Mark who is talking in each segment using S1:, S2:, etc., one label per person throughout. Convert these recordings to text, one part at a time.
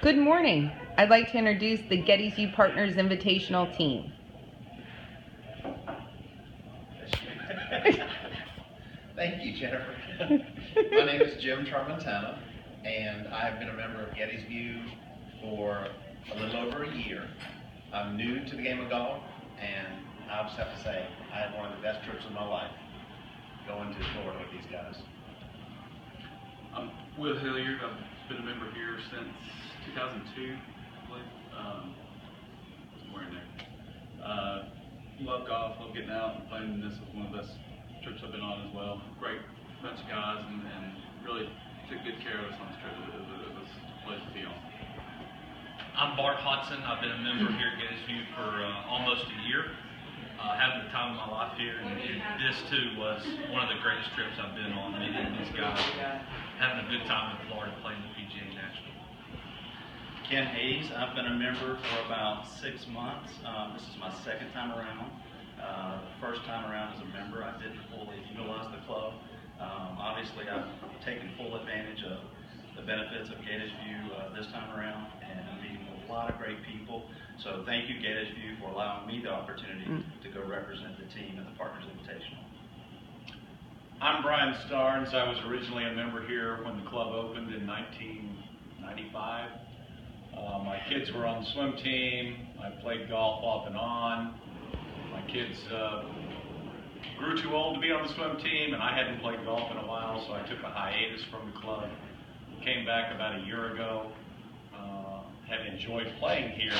S1: Good morning. I'd like to introduce the Gettysvue Partners Invitational Team.
S2: Thank you, Jennifer. My name is Jim Tramontana, and I've been a member of Gettysvue for a little over a year. I'm new to the game of golf, and I just have to say, I had one of the best trips of my life going to Florida with these guys.
S3: I'm Will Hilliard. I've been a member here since 2002, I believe. Somewhere in there. Love golf, love getting out and playing. This was one of the best trips I've been on as well. Great bunch of guys and really took good care of us on this trip. It was a place to be on.
S4: I'm Bart Hodson. I've been a member here at Gettysvue for almost a year. Having the time of my life here, and this too was one of the greatest trips I've been on, meeting these guys, having a good time in Florida playing the PGA National.
S5: Ken Hayes, I've been a member for about 6 months. This is my second time around. First time around as a member, I didn't fully utilize the club. Obviously, I've taken full advantage of the benefits of Gettysvue this time around, and I'm meeting a lot of great people. So thank you, Gettysvue, for allowing me the opportunity to go represent the team at the Partners Invitational.
S6: I'm Brian Starnes. I was originally a member here when the club opened in 1995. My kids were on the swim team. I played golf off and on. My kids grew too old to be on the swim team, and I hadn't played golf in a while, so I took a hiatus from the club. Came back about a year ago. Have enjoyed playing here.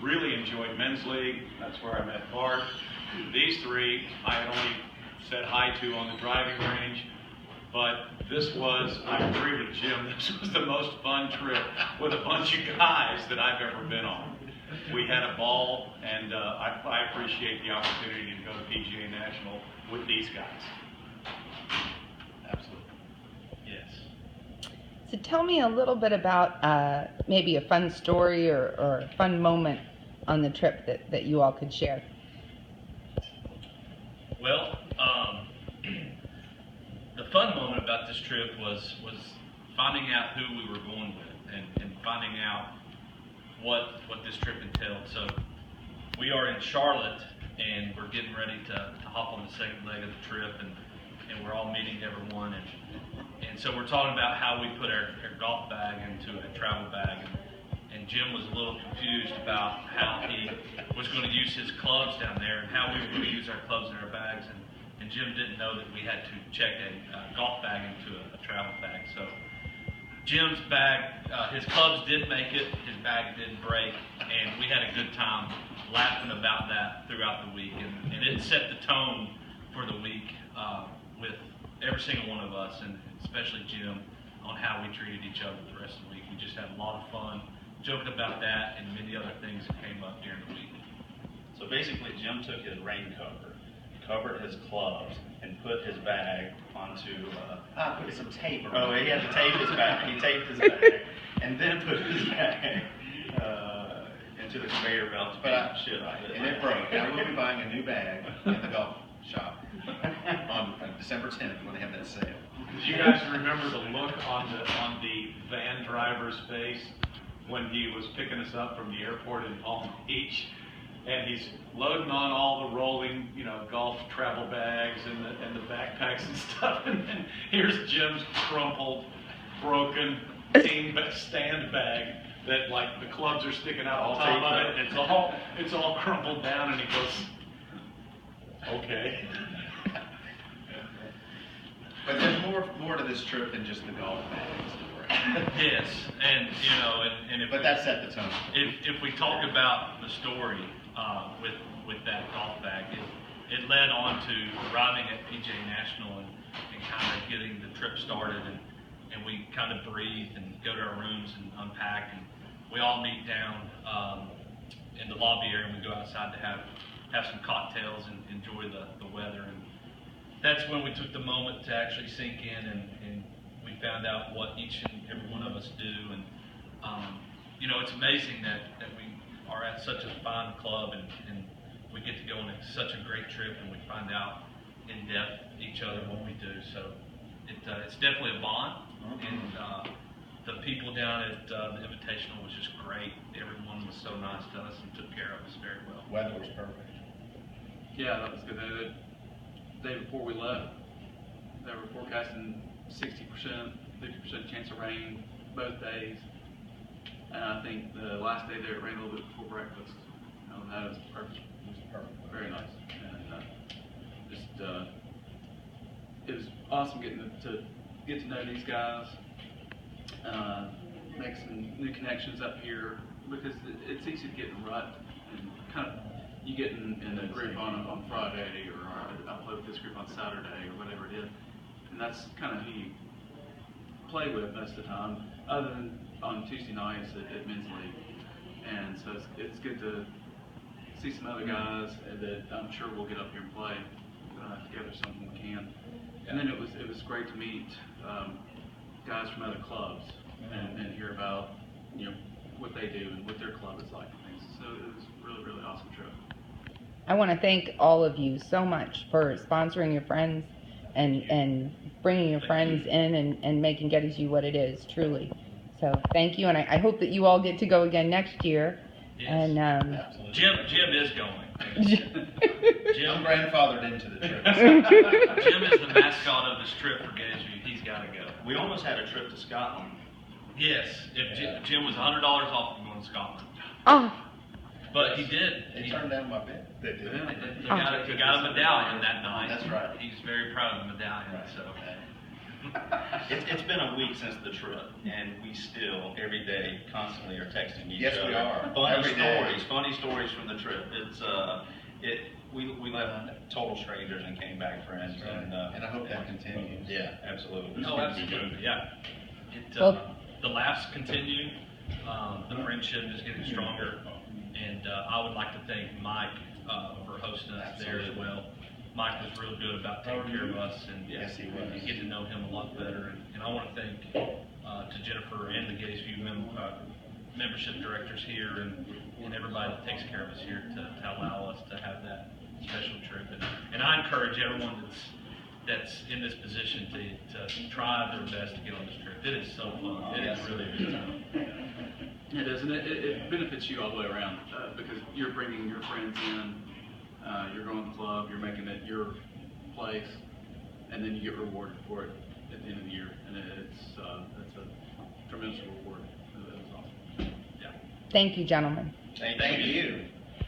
S6: Really enjoyed men's league. That's where I met Bart. These three I had only said hi to on the driving range, but this was, I agree with Jim, this was the most fun trip with a bunch of guys that I've ever been on. We had a ball, and I appreciate the opportunity to go to PGA National with these guys.
S2: Absolutely.
S6: Yes.
S1: So tell me a little bit about maybe a fun story or a fun moment on the trip that you all could share.
S4: Well, the fun moment about this trip was finding out who we were going with and finding out what this trip entailed. So we are in Charlotte, and we're getting ready to hop on the second leg of the trip, and we're all meeting everyone, and so we're talking about how we put our golf bag into a travel bag, and Jim was a little confused about how he was going to use his clubs down there and how we were going to use our clubs in our bags, and Jim didn't know that we had to check a golf bag into a travel bag. So Jim's bag, his clubs did make it, his bag didn't break, and we had a good time laughing about that throughout the week, and it set the tone for the week with every single one of us, and especially Jim, on how we treated each other the rest of the week. We just had a lot of fun joking about that and many other things that came up during the week.
S5: So basically, Jim took his rain cover, covered his clubs, and put his bag onto...
S2: Put some tape around.
S5: Oh, he had to tape his bag. He taped his bag, and then put his bag into the conveyor belt to beat shit out of it.
S2: And it broke. Now we'll be buying a new bag in the golf shop on December 10th when they have that sale.
S6: Do you guys remember the look on the van driver's face when he was picking us up from the airport in Palm Beach, and he's loading on all the rolling, golf travel bags and the backpacks and stuff, and then here's Jim's crumpled, broken stand bag that like the clubs are sticking out on top of it. It's all crumpled down, and he goes, okay.
S2: But there's more to this trip than just the golf bag story.
S4: Yes, and if
S2: But that set the tone.
S4: If we talk about the story with that golf bag, it led on to arriving at PGA National and kind of getting the trip started, and we kind of breathe and go to our rooms and unpack, and we all meet down in the lobby area, and we go outside to have some cocktails and enjoy the weather. And that's when we took the moment to actually sink in, and we found out what each and every one of us do. And it's amazing that we are at such a fine club, and we get to go on such a great trip, and we find out in depth each other what we do. So it's definitely a bond, and the people down at the Invitational was just great. Everyone was so nice to us and took care of us very well.
S2: Weather was perfect.
S3: Yeah, that was good. The day before we left, they were forecasting 60%, 50% chance of rain both days. And I think the last day there it rained a little bit before breakfast. That was perfect.
S2: It was perfect.
S3: Very nice. And it was awesome getting to get to know these guys, make some new connections up here, because it's easy to get in a rut and kind of you get in a group on Friday, or I'll play with this group on Saturday, or whatever it is, and that's kind of who you play with most of the time, other than on Tuesday nights at men's league. And so it's good to see some other guys that I'm sure we'll get up here and play together some when we can. And then it was great to meet guys from other clubs and hear about what they do and what their club is like and things. So it was a really, really awesome trip.
S1: I want to thank all of you so much for sponsoring your friends and bringing your friends in and making Gettysvue what it is, truly. So thank you, and I hope that you all get to go again next year.
S4: Yes.
S1: And
S2: Absolutely.
S4: Jim is going.
S2: I'm
S4: Jim
S2: grandfathered into the trip.
S4: Jim is the mascot of this trip for Gettysvue. He's got to go.
S5: We almost had a trip to Scotland.
S4: Yes, if Jim was $100 off from going to Scotland,
S1: oh,
S4: but he did.
S2: They turned down my bid. They did.
S4: He got a medallion that night.
S2: That's right.
S4: He's very proud of the medallion.
S2: Right.
S4: So.
S2: Okay.
S5: It's been a week since the trip, and we still every day constantly are texting each
S2: Yes,
S5: other.
S2: we are.
S5: Funny stories from the trip. We left total strangers and came back friends.
S2: Right. And I hope that continues.
S5: Yeah, absolutely.
S4: Oh, absolutely. Yeah.
S1: Well-
S4: The laughs continue. The friendship is getting stronger, and I would like to thank Mike for hosting us there as well. Mike was real good about taking care of us, and
S2: Yes, he was.
S4: get to know him a lot better. And I want to thank to Jennifer and the Gettysvue membership directors here and everybody that takes care of us here to allow us to have that special trip. And I encourage everyone that's in this position to try their best to get on this trip. It is so fun. It is really a good time.
S3: It is, and it benefits you all the way around because you're bringing your friends in, you're going to the club, you're making it your place, and then you get rewarded for it at the end of the year, and it's a tremendous reward. It was awesome.
S4: Yeah.
S1: thank you, gentlemen.
S2: Thank you.